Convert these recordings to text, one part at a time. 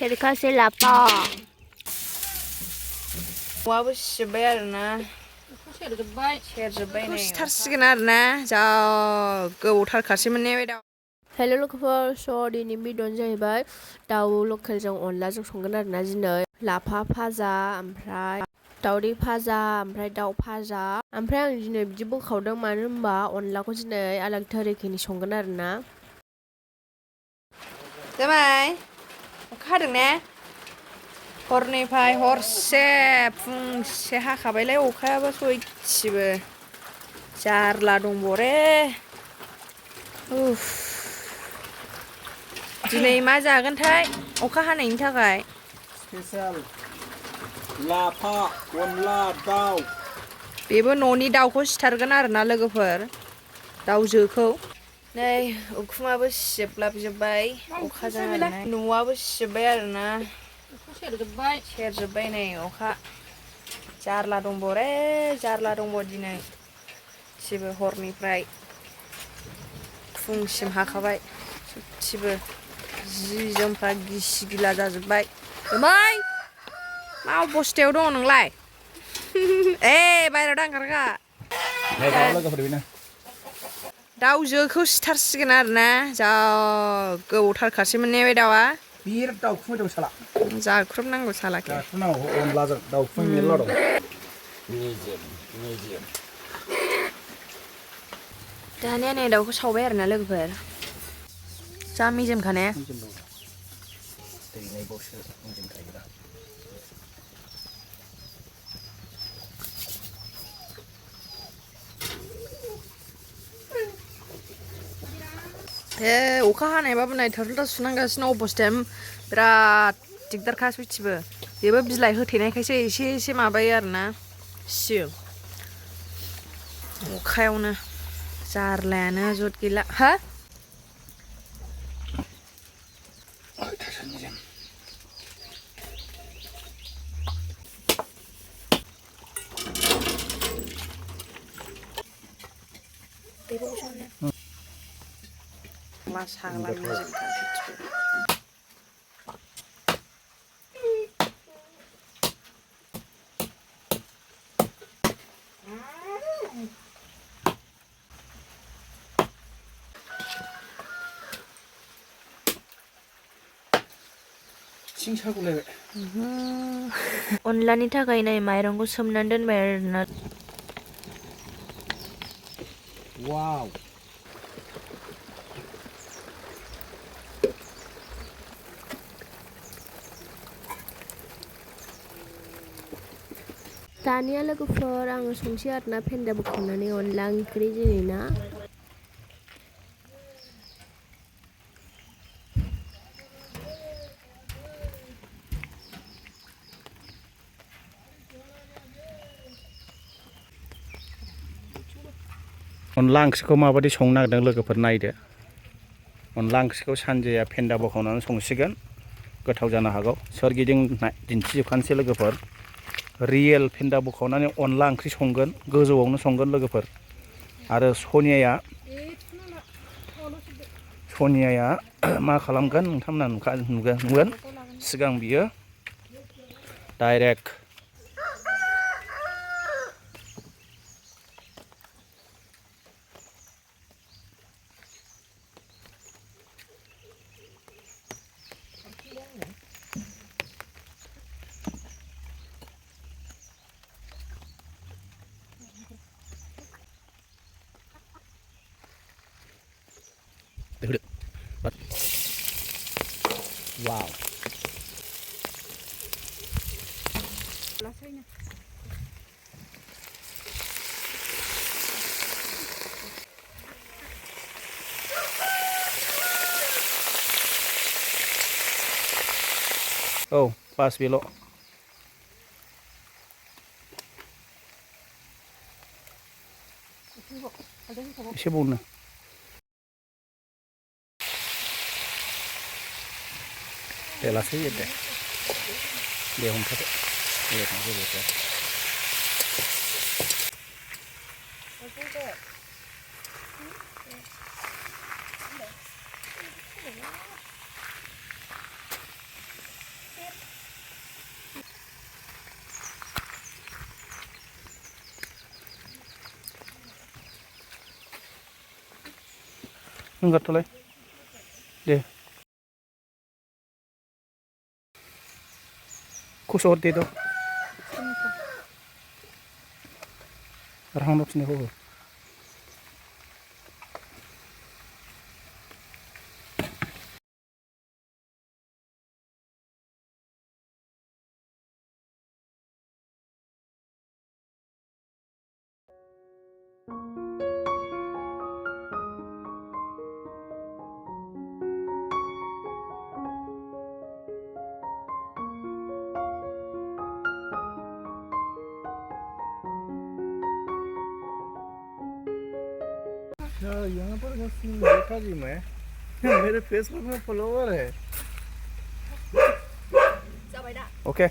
캐릭터스 라빠. 와부 시베르나. 쉐르바이 스타르시긴 하나. 자, 그 오탈 가시면 내외다. Hello लोगोफोर स' दिनै भिडिअ'आनो जाहैबाय दाउ लकेलजों अनलाजों संगोन आरोना दिनै लाफा भाजा ओमफ्राय दाउदै भाजा ओमफ्राय दाउ भाजा ओमफ्राय आं दिनै बिदि बोखावदों मानो होनबा अनलाखौ दिनै आलाग तरिकानि संगोन आरोना जाबाय अखा हादों ने हरनिफ्राय हरसे फुंसे हाखाबायलाय अखायाबो सयथिबो जारला दंबरे उफ दिनै मा जागोनथाय अखा हानायनि थाखाय स्पेशल लाफा अनला दाउ बेबो न'नि दाउखौ सिथारगोन आरोना लोगोफोर दाउजोखौ नै उखुमाबो सिजोबलाबजोबबाय अखाजों आरोना न'आबो सिजोबबाय आरोना सेरजोबबाय नै अखा जारला दंबरे जारला दंब दिनै गासिबो हरनिफ्राय फुंसिम हाखाबाय गासिबो जि जोमफ्रा गिसि गिला जाजोबबाय ओमफ्राय मा अबस्थायाव दङ नोंलाय ए बायहेरायाव दांगारखा दाउजोखौ सिथारसिगोन आरोना जा गोबावथारखासैमोन ने बे दाउआ बिराद दाउखुमै दं साला जाख्रुबनांगौ सालाखौ जाख्रुबनांगौ अनलाजों दाउखुमै मेरला दं मेजेम दानिया नै दाउखौ सावबाय आरोना लोगोफोर जा मेजेमखा ने अखा हानायबाबो नै थोरलथा सुनांगासिनो अबस्थाया बिराद दिगदारखा सयथिबो बेबो बिलाइ होथेनायखायसो एसे एसे माबायो आरोना सियो अखायावनो जारलायानो जुत गैला हा मा सागला मेजेमखा सयथिबो अनलानि थाखाय नै माइरंखौ सोमनानै दोनबाय आरोना वाव दानिया लोगोफोर आङो संसै आरोना फेन्दा बwkaonani अनला ओंख्रि दिनै ना अनला ओंख्रिखौ माबायदि संनो नागिरदों लोगोफोर नायदो अनला ओंख्रिखौ सानजाया फेन्दा बwkaonani संसिगोन गोथाव जानो हागौ सोरगिदिं दिन्थिजोबखानोसै लोगोफोर रियेल फेन्दा बwkaonani अनला ओंख्रि संगोन गोजौआवनो संगोन लोगोफोर आरो सनियाया मा खालामगोन नोंथांमोना नुगोन सिगां बियो direct wow oh pas belok एसे बावनो दे लासै दे हमथादो होंगारथ'लाय दे खौसो हरदे द' रां फिनायखौ हो यहाँ पर देखा जी मैं मेरे फेसबुक में फॉलोवर है ओके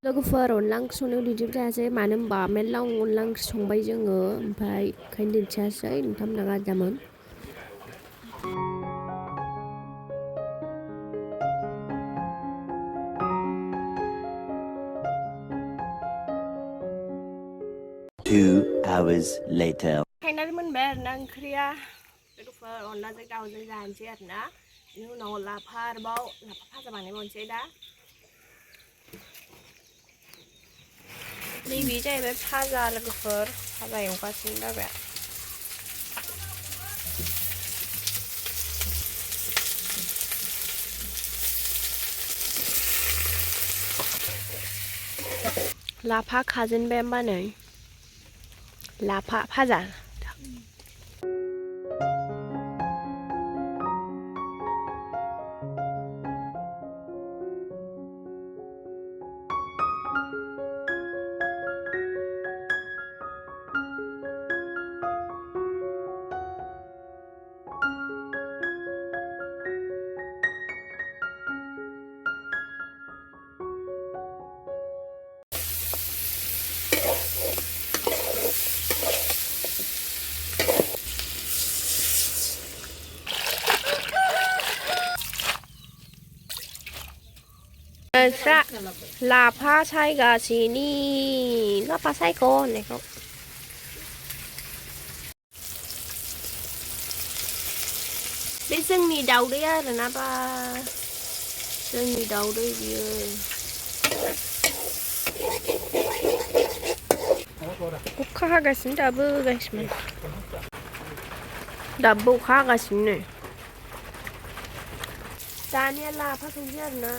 लोगोफोर अनला ओंख्रि संनायाव दिन्थिबाय थायासै मानो होनबा मेरला अनला ओंख्रि संबाय जोङो ओमफ्राय ओंखायनो दिन्थियासै नोंथांमोना गाज्रिमोन hours later. खायनानै मोनबाय आरोना ओंख्रिया लोगोफोर अनलाजों दाउजों जानोसै आरोना बेनि उनाव लाफा भाजा बानायबावनोसै दा नैबे जाहैबाय भाजा लोगोफोर भाजा एवगासिनो जाबाय लाफा खाजेनबाय होमबा नै लाफा भाजा लाफा सायगासिनो लाफा सायख' होननायखौ बे जोंनि दाउदै आरोना बा जोंनि दाउदै बियो अखा हागासिनो दाबो गासिबो अखा हागासिनो नै दानिया लाफा संसै आरोना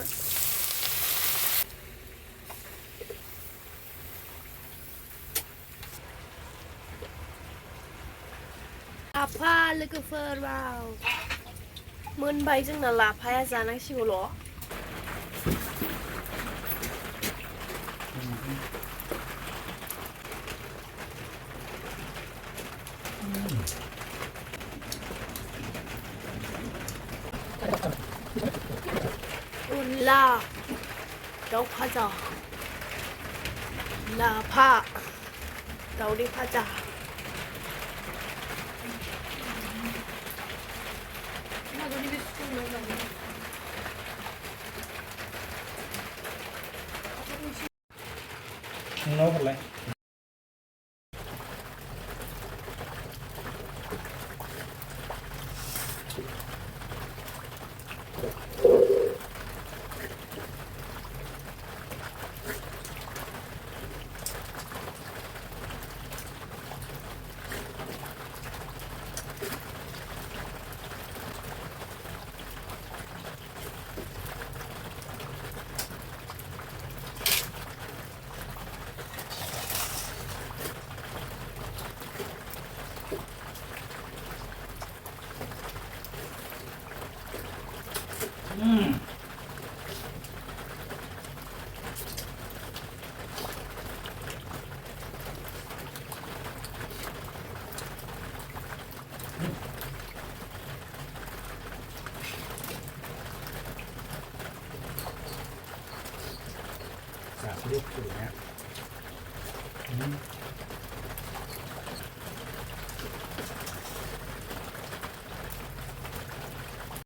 लाफा लोगोफोर वाव मोनबाय जोंना लाफाया जानांसिगौल' अनला दाउ भाजा लाफा दाउदै भाजा नोंनाव हरलाय दासो फुदुंनाया